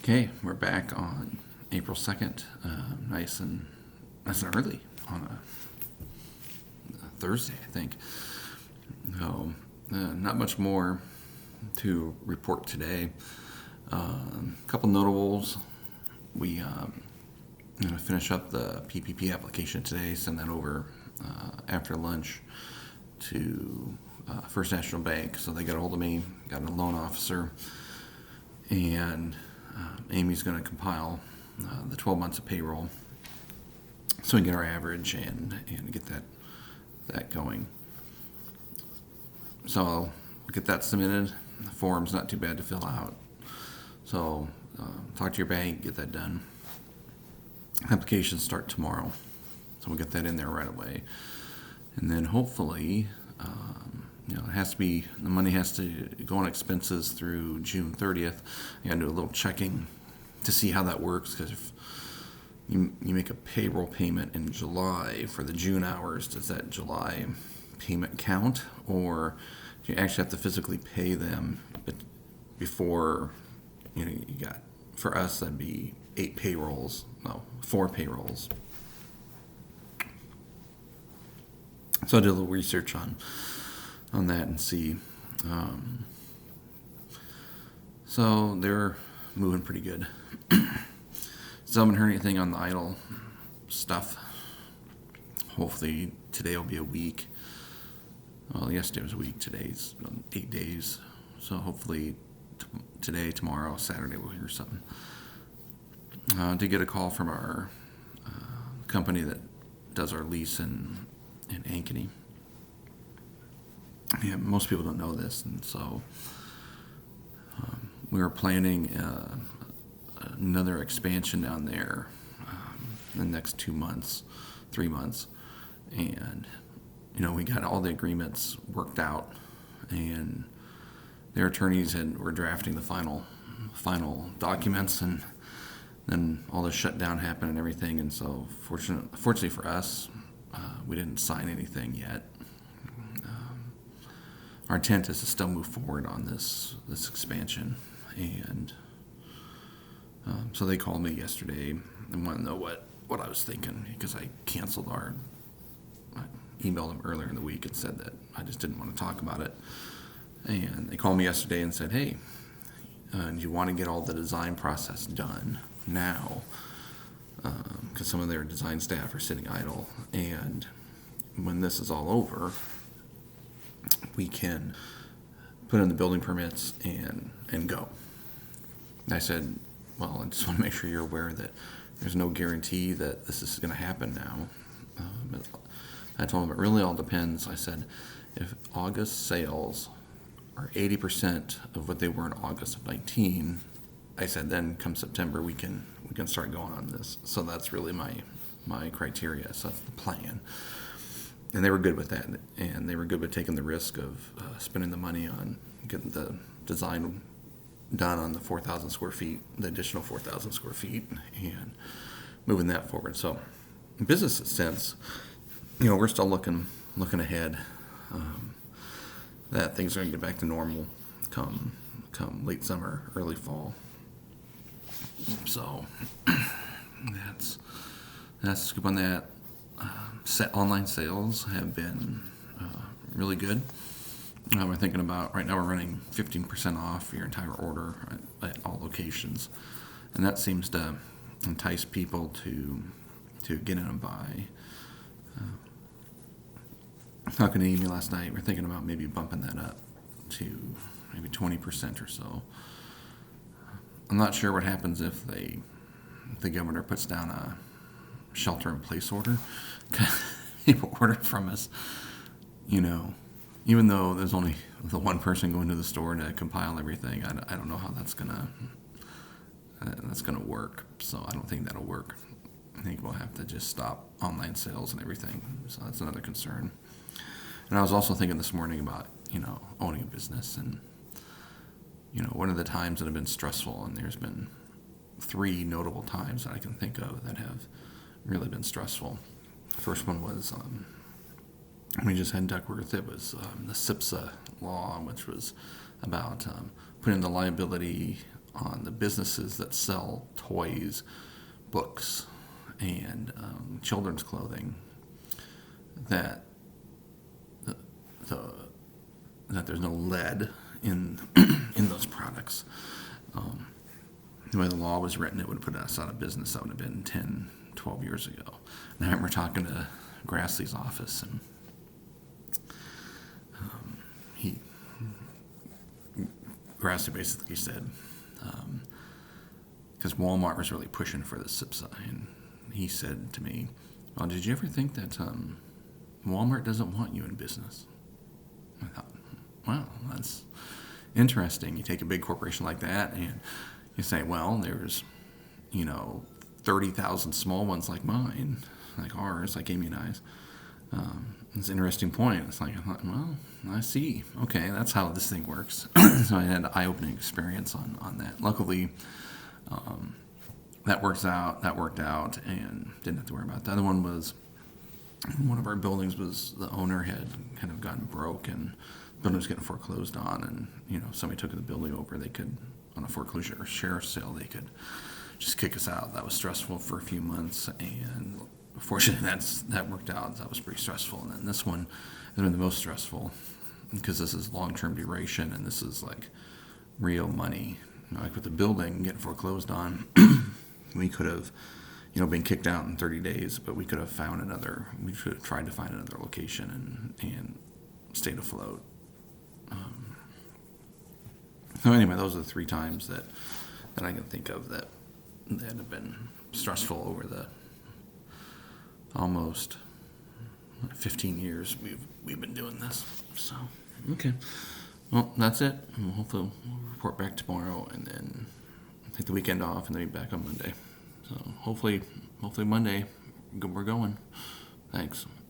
Okay, we're back on April 2nd, nice and early on a Thursday, I think. So, not much more to report today. A couple notables. We finish up the PPP application today, send that over after lunch to First National Bank. So they got a hold of me, got a loan officer, and Amy's going to compile the 12 months of payroll so we can get our average and get that going. So I'll get that submitted. The form's not too bad to fill out. So talk to your bank, get that done. Applications start tomorrow. So we'll get that in there right away. And then hopefully, the money has to go on expenses through June 30th. I gotta do a little checking to see how that works, because if you make a payroll payment in July for the June hours, does that July payment count, or do you actually have to physically pay them before you got, for us that'd be 4 payrolls. So I did a little research on that and see. So they're moving pretty good. Still haven't heard anything on the EIDL stuff. Hopefully today will be a week. Well, yesterday was a week. Today's 8 days. So hopefully today, tomorrow, Saturday we'll hear something. Did get a call from our company that does our lease in Ankeny. Yeah, most people don't know this, and so we were planning another expansion down there in the next 3 months, and we got all the agreements worked out, and their attorneys were drafting the final documents, and then all the shutdown happened and everything, and so fortunately for us, we didn't sign anything yet. Our intent is to still move forward on this expansion, and so they called me yesterday and wanted to know what I was thinking, because I canceled I emailed them earlier in the week and said that I just didn't want to talk about it. And they called me yesterday and said, hey, do you want to get all the design process done now? Because some of their design staff are sitting idle, and when this is all over, we can put in the building permits and go. And I said, well, I just want to make sure you're aware that there's no guarantee that this is going to happen now. But I told them it really all depends. I said, if August sales are 80% of what they were in August of 19, I said, then come September we can start going on this. So that's really my criteria. So that's the plan. And they were good with that, and they were good with taking the risk of spending the money on getting the design done on the 4,000 square feet, the additional 4,000 square feet, and moving that forward. So in business sense, we're still looking ahead, that things are going to get back to normal come late summer, early fall. So that's the scoop on that. Online sales have been really good. We're thinking about, right now we're running 15% off your entire order at all locations, and that seems to entice people to get in and buy. Talking to Amy last night, we're thinking about maybe bumping that up to maybe 20% or so. I'm not sure what happens if the governor puts down a shelter-in-place order. People order from us, even though there's only the one person going to the store to compile everything. I don't know how that's gonna work. So I don't think that'll work. I think we'll have to just stop online sales and everything. So that's another concern. And I was also thinking this morning about owning a business, and one of the times that have been stressful, and there's been 3 notable times that I can think of that have really been stressful. The first one was we just had in Duckworth. It was the SIPSA law, which was about putting the liability on the businesses that sell toys, books, and children's clothing, that that there's no lead in in those products. The way the law was written, it would have put us out of business. That would have been 10, 12 years ago. And I remember talking to Grassley's office, and Grassley basically said, because Walmart was really pushing for the SIP sign, he said to me, "Well, did you ever think that Walmart doesn't want you in business?" I thought, wow, that's interesting. You take a big corporation like that and you say, well, there's, 30,000 small ones like mine, like ours, like Amy and I's. It's an interesting point. It's like, I thought, well, I see. Okay, that's how this thing works. So I had an eye-opening experience on that. Luckily, that worked out, and didn't have to worry about it. The other one was, one of our buildings was, the owner had kind of gotten broke, and the building was getting foreclosed on, and somebody took the building over. They could, on a foreclosure or sheriff's sale, they could just kick us out. That was stressful for a few months, and fortunately that worked out. That was pretty stressful. And then this one has been the most stressful, because this is long-term duration, and this is like real money. Like with the building getting foreclosed on, we could have been kicked out in 30 days, but we could have we should have tried to find another location and stayed afloat. So anyway, those are the 3 times that I can think of that have been stressful over the almost 15 years we've been doing this. So, okay. Well, that's it. And hopefully we'll report back tomorrow, and then take the weekend off, and then be back on Monday. So hopefully Monday we're going. Thanks.